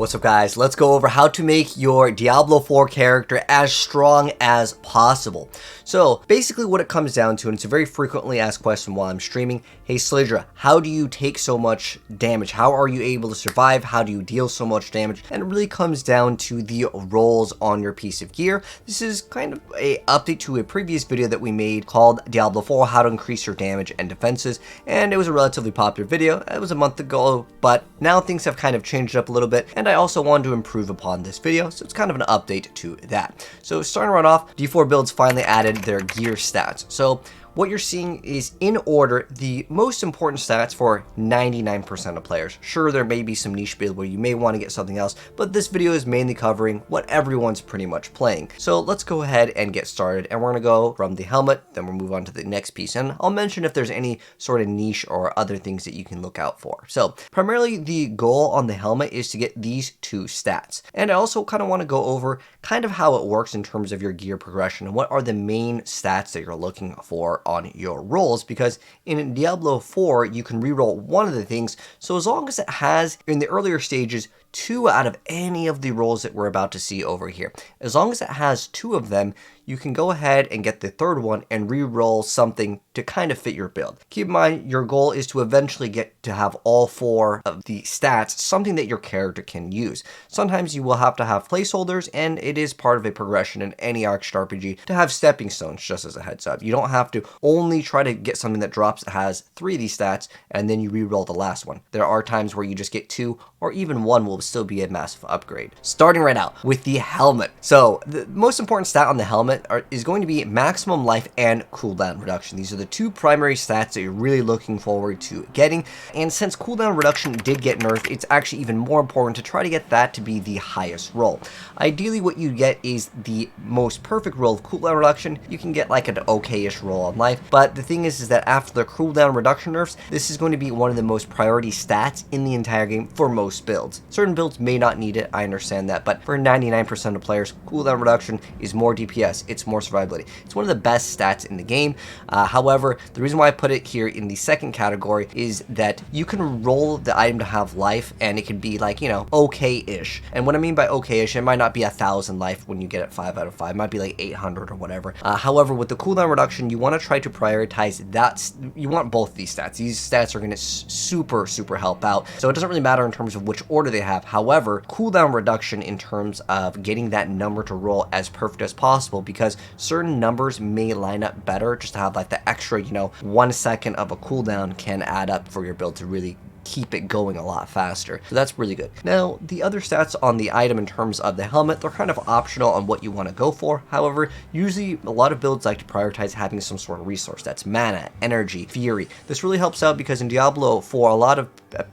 What's up guys, let's go over how to make your Diablo 4 character as strong as possible. So basically what it comes down to, and it's a very frequently asked question while I'm streaming, hey Slaydra, how do you take so much damage? How are you able to survive? How do you deal so much damage? And it really comes down to the rolls on your piece of gear. This is kind of a update to a previous video that we made called Diablo 4, how to increase your damage and defenses, and it was a relatively popular video. It was a month ago, but now things have kind of changed up a little bit, and I also wanted to improve upon this video, so it's kind of an update to that. So starting right off, D4 builds finally added their gear stats. So what you're seeing is, in order, the most important stats for 99% of players. Sure, there may be some niche build where you may want to get something else, but this video is mainly covering what everyone's pretty much playing. So let's go ahead and get started, and we're going to go from the helmet, then we'll move on to the next piece, and I'll mention if there's any sort of niche or other things that you can look out for. So primarily the goal on the helmet is to get these two stats, and I also kind of want to go over kind of how it works in terms of your gear progression and what are the main stats that you're looking for on your rolls, because in Diablo 4 you can reroll one of the things. So as long as it has, in the earlier stages, 2 out of any of the rolls that we're about to see over here, as long as it has 2 of them, you can go ahead and get the third one and re-roll something to kind of fit your build. Keep in mind, your goal is to eventually get to have all 4 of the stats, something that your character can use. Sometimes you will have to have placeholders, and it is part of a progression in any action RPG to have stepping stones, just as a heads up. You don't have to only try to get something that drops that has 3 of these stats, and then you re-roll the last one. There are times where you just get 2, or even 1 will still be a massive upgrade. Starting right out with the helmet. So the most important stat on the helmet is going to be maximum life and cooldown reduction. These are the 2 primary stats that you're really looking forward to getting, and since cooldown reduction did get nerfed, it's actually even more important to try to get that to be the highest roll. Ideally what you get is the most perfect roll of cooldown reduction. You can get like an okay-ish roll on life, but the thing is that after the cooldown reduction nerfs, this is going to be one of the most priority stats in the entire game for most builds. Certain builds may not need it, I understand that, but for 99% of players, cooldown reduction is more DPS, it's more survivability. It's one of the best stats in the game. However, the reason why I put it here in the second category is that you can roll the item to have life, and it can be like, you know, okay-ish. And what I mean by okay-ish, it might not be 1,000 life when you get it 5 out of 5. It might be like 800 or whatever. However, with the cooldown reduction, you want to try to prioritize that. You want both these stats. These stats are going to super help out. So it doesn't really matter in terms of which order they have. However, cooldown reduction in terms of getting that number to roll as perfect as possible, because certain numbers may line up better. Just to have like the extra, you know, 1 second of a cooldown can add up for your build to really keep it going a lot faster. So that's really good. Now, the other stats on the item in terms of the helmet, they're kind of optional on what you want to go for. However, usually a lot of builds like to prioritize having some sort of resource. That's mana, energy, fury. This really helps out because in Diablo 4, a lot of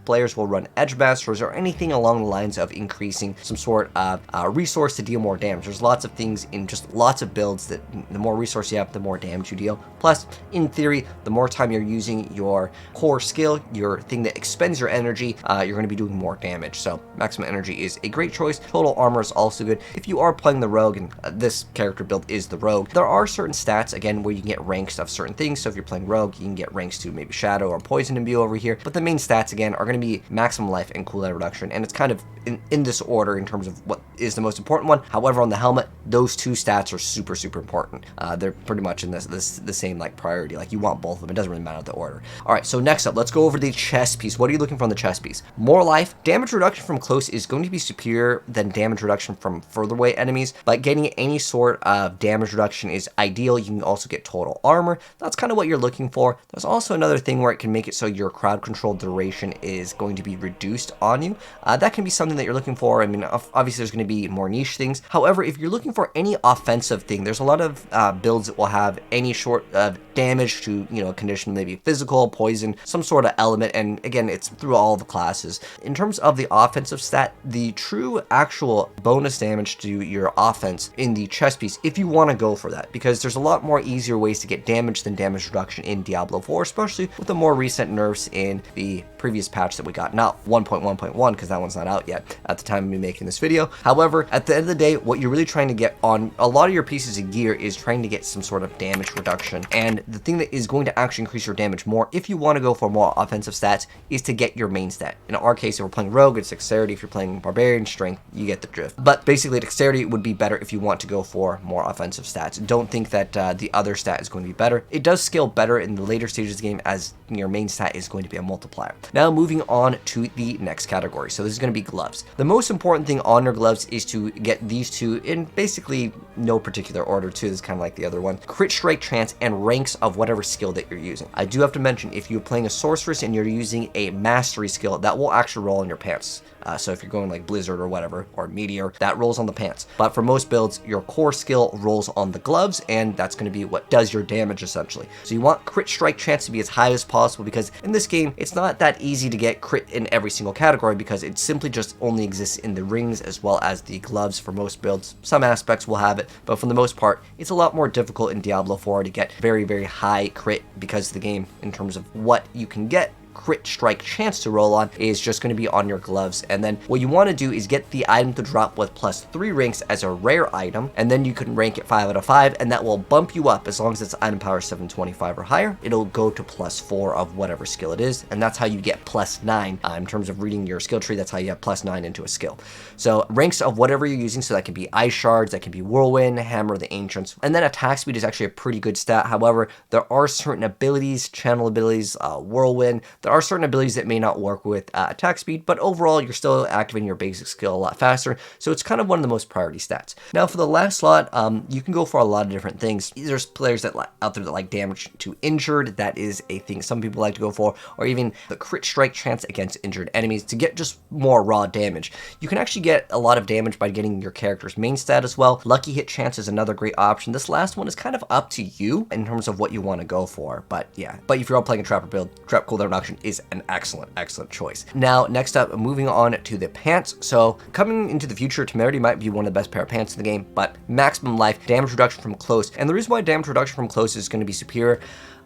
players will run edge masters or anything along the lines of increasing some sort of resource to deal more damage. There's lots of things in just lots of builds that the more resource you have, the more damage you deal. Plus, in theory, the more time you're using your core skill, your thing that expends your energy, you're going to be doing more damage. So maximum energy is a great choice. Total armor is also good. If you are playing the rogue, and this character build is the rogue, there are certain stats, again, where you can get ranks of certain things. So if you're playing rogue, you can get ranks to maybe shadow or poison and be over here. But the main stats, again, are going to be maximum life and cooldown reduction. And it's kind of in this order in terms of what is the most important one. However, on the helmet, those 2 stats are super important. They're pretty much in the same like priority. Like, you want both of them. It doesn't really matter the order. All right, so next up, let's go over the chest piece. What are you looking for on the chest piece? More life. Damage reduction from close is going to be superior than damage reduction from further away enemies, but getting any sort of damage reduction is ideal. You can also get total armor. That's kind of what you're looking for. There's also another thing where it can make it so your crowd control duration is going to be reduced on you. That can be something that you're looking for. I mean, obviously there's going to be more niche things. However, if you're looking for any offensive thing, there's a lot of builds that will have any sort of damage to, you know, condition, maybe physical, poison, some sort of element, and again, it's through all the classes. In terms of the offensive stat, the true actual bonus damage to your offense in the chest piece, if you want to go for that, because there's a lot more easier ways to get damage than damage reduction in Diablo 4, especially with the more recent nerfs in the previous latest patch that we got, not 1.1.1 because that one's not out yet at the time of me making this video. However, at the end of the day, what you're really trying to get on a lot of your pieces of gear is trying to get some sort of damage reduction. And the thing that is going to actually increase your damage more if you want to go for more offensive stats is to get your main stat. In our case, if we're playing rogue, it's dexterity. If you're playing barbarian, strength, you get the drift. But basically, dexterity would be better if you want to go for more offensive stats. Don't think that the other stat is going to be better. It does scale better in the later stages of the game as your main stat is going to be a multiplier. Now moving on to the next category. So this is going to be gloves. The most important thing on your gloves is to get these two in basically no particular order too. This is kind of like the other one. Crit strike chance and ranks of whatever skill that you're using. I do have to mention, if you're playing a sorceress and you're using a mastery skill, that will actually roll on your pants. So if you're going like Blizzard or whatever, or Meteor, that rolls on the pants. But for most builds, your core skill rolls on the gloves, and that's going to be what does your damage essentially. So you want crit strike chance to be as high as possible, because in this game, it's not that easy to get crit in every single category, because it simply just only exists in the rings as well as the gloves for most builds. Some aspects will have it, but for the most part, it's a lot more difficult in Diablo 4 to get very, very high crit, because the game, in terms of what you can get crit strike chance to roll on, is just going to be on your gloves. And then what you want to do is get the item to drop with +3 ranks as a rare item, and then you can rank it 5 out of 5, and that will bump you up. As long as it's item power 725 or higher, it'll go to +4 of whatever skill it is, and that's how you get +9 in terms of reading your skill tree. That's how you have +9 into a skill. So ranks of whatever you're using, so that can be ice shards, that can be whirlwind, hammer of the ancients, and then attack speed is actually a pretty good stat. However, there are certain abilities, channel abilities, whirlwind, there are certain abilities that may not work with attack speed, but overall you're still activating your basic skill a lot faster, so it's kind of one of the most priority stats. Now for the last slot, you can go for a lot of different things. There's players that out there that like damage to injured. That is a thing some people like to go for, or even the crit strike chance against injured enemies to get just more raw damage. You can actually get a lot of damage by getting your character's main stat as well. Lucky hit chance is another great option. This last one is kind of up to you in terms of what you want to go for, but yeah. But if you're all playing a trapper build, trap cooldown reduction is an excellent choice. Now, next up, moving on to the pants. So coming into the future, Temerity might be one of the best pair of pants in the game, but maximum life, damage reduction from close. And the reason why damage reduction from close is going to be superior,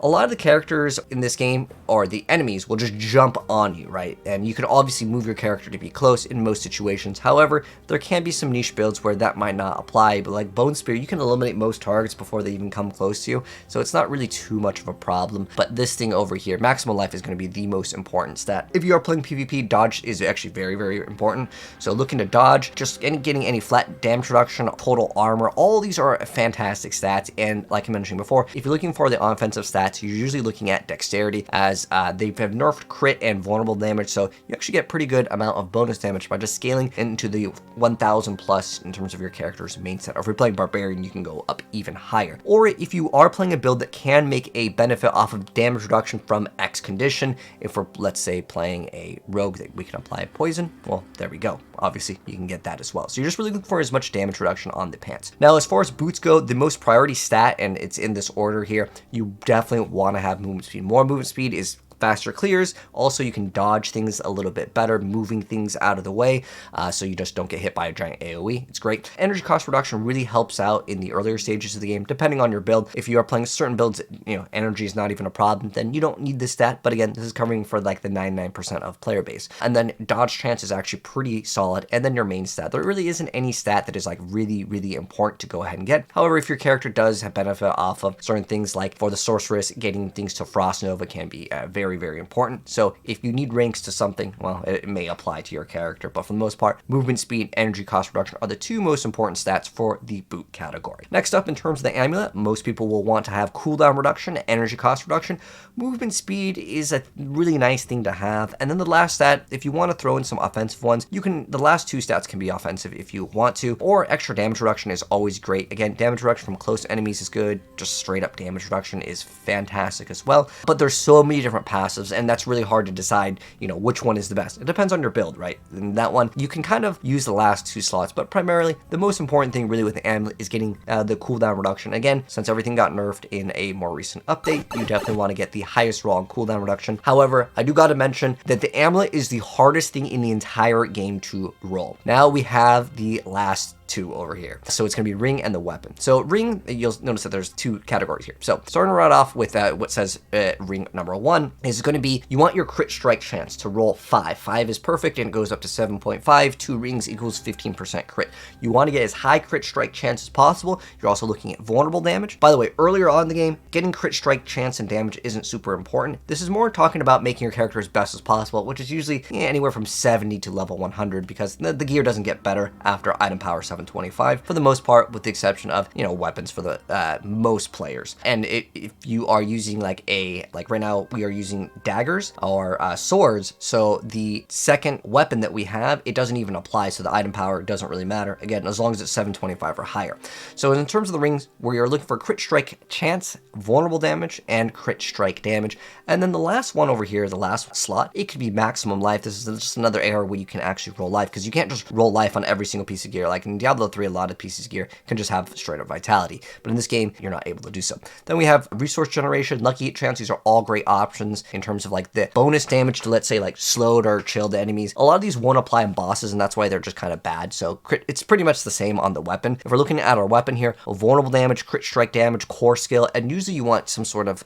a lot of the characters in this game, or the enemies, will just jump on you, right? And you can obviously move your character to be close in most situations. However, there can be some niche builds where that might not apply, but like Bone Spear, you can eliminate most targets before they even come close to you, so it's not really too much of a problem. But this thing over here, maximum life, is going to be the most important stat. If you are playing PvP, dodge is actually very, very important. So looking to dodge, just getting any flat damage reduction, total armor, all these are fantastic stats. And like I mentioned before, if you're looking for the offensive stats, you're usually looking at dexterity, as they have nerfed crit and vulnerable damage, so you actually get pretty good amount of bonus damage by just scaling into the 1000 plus in terms of your character's main set. Or if you're playing barbarian, you can go up even higher. Or if you are playing a build that can make a benefit off of damage reduction from X condition, if we're, let's say, playing a rogue that we can apply poison, well, there we go. Obviously, you can get that as well. So you're just really looking for as much damage reduction on the pants. Now, as far as boots go, the most priority stat, and it's in this order here, you definitely want to have movement speed. More movement speed is faster clears. Also, you can dodge things a little bit better, moving things out of the way, so you just don't get hit by a giant AoE. It's great. Energy cost reduction really helps out in the earlier stages of the game, depending on your build. If you are playing certain builds, energy is not even a problem, then you don't need this stat. But again, this is covering for like the 99% of player base. And then dodge chance is actually pretty solid. And then your main stat. There really isn't any stat that is like really, really important to go ahead and get. However, if your character does have benefit off of certain things, like for the sorceress, getting things to Frost Nova can be very, very important. So if you need ranks to something, well, it may apply to your character, but for the most part, movement speed, energy cost reduction are the two most important stats for the boot category. Next up, in terms of the amulet, most people will want to have cooldown reduction, energy cost reduction. Movement speed is a really nice thing to have. And then the last stat, if you want to throw in some offensive ones, the last two stats can be offensive if you want to, or extra damage reduction is always great. Again, damage reduction from close enemies is good. Just straight up damage reduction is fantastic as well. But there's so many different passives, and that's really hard to decide, which one is the best. It depends on your build, right? And that one, you can kind of use the last two slots, but primarily the most important thing really with the amulet is getting the cooldown reduction. Again, since everything got nerfed in a more recent update, you definitely want to get the highest raw cooldown reduction. However, I do got to mention that the amulet is the hardest thing in the entire game to roll. Now we have the last two over here. So it's going to be ring and the weapon. So ring, you'll notice that there's two categories here. So starting right off with what says ring number 1 is going to be, you want your crit strike chance to roll 5. 5 is perfect and it goes up to 7.5. 2 rings equals 15% crit. You want to get as high crit strike chance as possible. You're also looking at vulnerable damage. By the way, earlier on in the game, getting crit strike chance and damage isn't super important. This is more talking about making your character as best as possible, which is usually anywhere from 70 to level 100, because the gear doesn't get better after item power 725 for the most part, with the exception of, you know, weapons for the most players. And if you are using like right now we are using daggers or swords, so the second weapon that we have, it doesn't even apply, so the item power doesn't really matter, again, as long as it's 725 or higher. So in terms of the rings, we are looking for crit strike chance, vulnerable damage, and crit strike damage. And then the last one over here, the last slot, it could be maximum life. This is just another area where you can actually roll life, because you can't just roll life on every single piece of gear. Like in Diablo 3, a lot of pieces of gear can just have straight up vitality, but in this game, you're not able to do so. Then we have resource generation, lucky hit chance. These are all great options in terms of like the bonus damage to, let's say, like slowed or chilled enemies. A lot of these won't apply in bosses, and that's why they're just kind of bad. So it's pretty much the same on the weapon. If we're looking at our weapon here, vulnerable damage, crit strike damage, core skill, and usually you want some sort of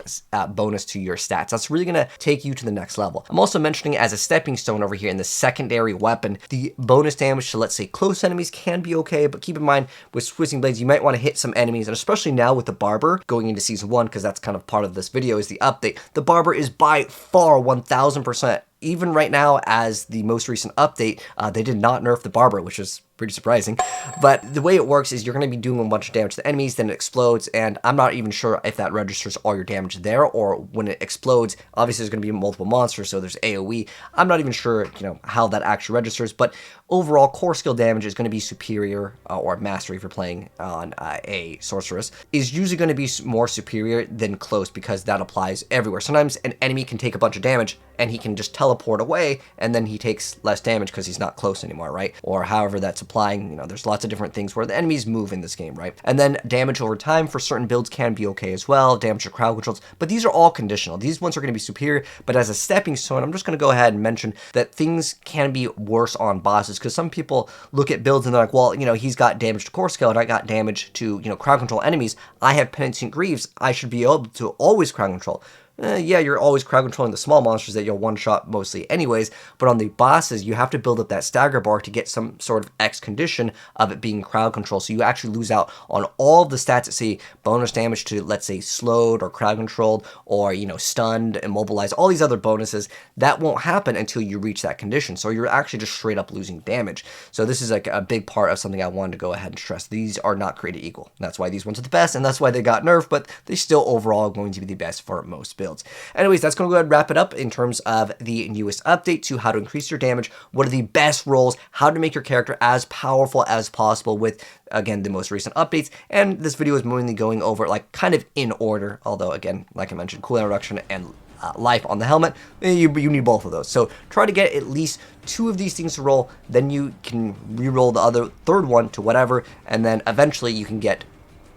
bonus to your stats. That's really going to take you to the next level. I'm also mentioning as a stepping stone over here in the secondary weapon, the bonus damage to, let's say, close enemies can be okay, but keep in mind with twisting blades, you might want to hit some enemies, and especially now with the barber going into season 1, because that's kind of part of this video is the update. The barber is by far 1000%. Even right now, as the most recent update, they did not nerf the barber, which is pretty surprising. But the way it works is you're going to be doing a bunch of damage to the enemies, then it explodes, and I'm not even sure if that registers all your damage there, or when it explodes, obviously there's going to be multiple monsters, so there's AoE. I'm not even sure, you know, how that actually registers, but overall core skill damage is going to be superior, or mastery if you're playing on a sorceress, is usually going to be more superior than close, because that applies everywhere. Sometimes an enemy can take a bunch of damage and he can just teleport away, and then he takes less damage because he's not close anymore, right? Or however that's applying, you know, there's lots of different things where the enemies move in this game, right? And then damage over time for certain builds can be okay as well, damage to crowd controls, but these are all conditional. These ones are going to be superior, but as a stepping stone, I'm just going to go ahead and mention that things can be worse on bosses, because some people look at builds and they're like, well, you know, he's got damage to core skill and I got damage to, you know, crowd control enemies. I have Penitent Greaves. I should be able to always crowd control. Yeah, you're always crowd controlling the small monsters that you'll one-shot mostly anyways, but on the bosses, you have to build up that stagger bar to get some sort of X condition of it being crowd control, so you actually lose out on all of the stats that say bonus damage to, let's say, slowed or crowd controlled, or, you know, stunned, immobilized, all these other bonuses. That won't happen until you reach that condition, so you're actually just straight up losing damage. So this is like a big part of something I wanted to go ahead and stress. These are not created equal. That's why these ones are the best, and that's why they got nerfed, but they still overall going to be the best for most builds. Anyways, that's going to go ahead and wrap it up in terms of the newest update to how to increase your damage, what are the best roles, how to make your character as powerful as possible with, again, the most recent updates. And this video is mainly going over like kind of in order, although again, like I mentioned, cooldown reduction and life on the helmet, you need both of those. So try to get at least 2 of these things to roll, then you can re-roll the third one to whatever, and then eventually you can get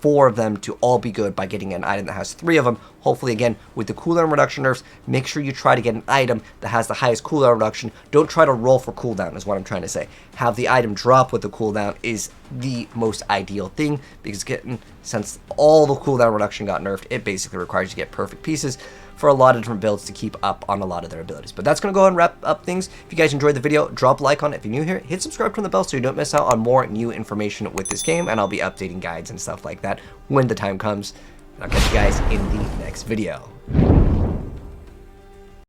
4 of them to all be good by getting an item that has 3 of them. Hopefully, again, with the cooldown reduction nerfs, make sure you try to get an item that has the highest cooldown reduction. Don't try to roll for cooldown, is what I'm trying to say. Have the item drop with the cooldown is the most ideal thing, because since all the cooldown reduction got nerfed, it basically requires you to get perfect pieces for a lot of different builds to keep up on a lot of their abilities. But that's going to go ahead and wrap up things. If you guys enjoyed the video, drop a like on it. If you're new here, hit subscribe, turn the bell so you don't miss out on more new information with this game, and I'll be updating guides and stuff like that when the time comes. And I'll catch you guys in the next video.